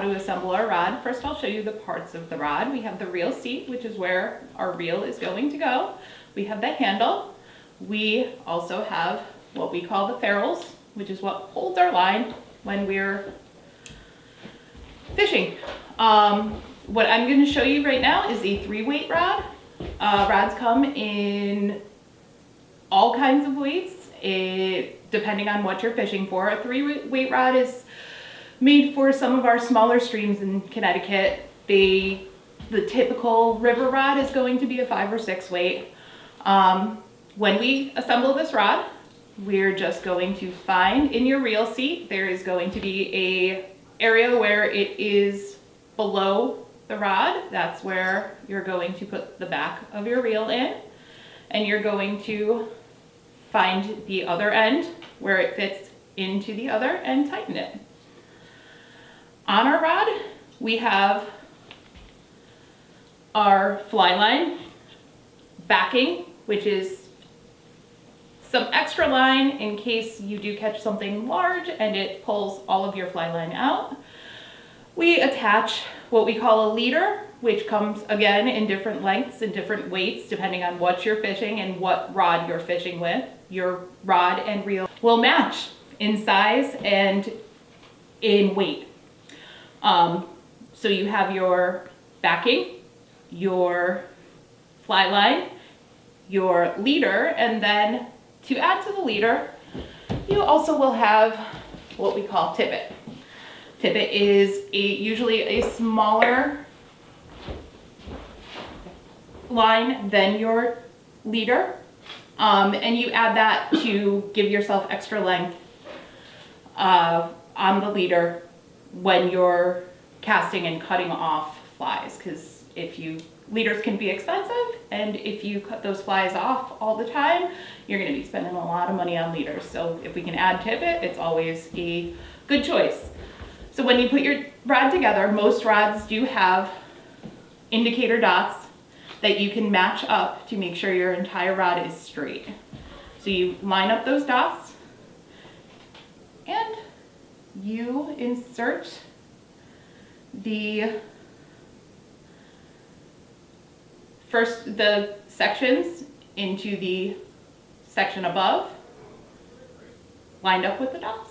how to assemble our rod. First, I'll show you the parts of the rod. We have the reel seat, which is where our reel is going to go. We have the handle. We also have what we call the ferrules, which is what holds our line when we're fishing. What I'm going to show you right now is a 3-weight rod. Rods come in all kinds of weights, depending on what you're fishing for. A 3-weight rod is made for some of our smaller streams in Connecticut. The typical river rod is going to be a 5 or 6 weight. When we assemble this rod, we're just going to find in your reel seat, there is going to be a area where it is below the rod. That's where you're going to put the back of your reel in, and you're going to find the other end where it fits into the other and tighten it. On our rod, we have our fly line, backing, which is some extra line in case you do catch something large and it pulls all of your fly line out. We attach what we call a leader, which comes again in different lengths and different weights depending on what you're fishing and what rod you're fishing with. Your rod and reel will match in size and in weight. So you have your backing, your fly line, your leader, and then to add to the leader, you also will have what we call tippet. Tippet is usually a smaller line than your leader, and you add that to give yourself extra length on the leader when you're casting and cutting off flies, because leaders can be expensive, and if you cut those flies off all the time, you're going to be spending a lot of money on leaders. So if we can add tippet, it's always a good choice. So when you put your rod together, most rods do have indicator dots that you can match up to make sure your entire rod is straight. So you line up those dots and you insert the sections into the section above, lined up with the dots.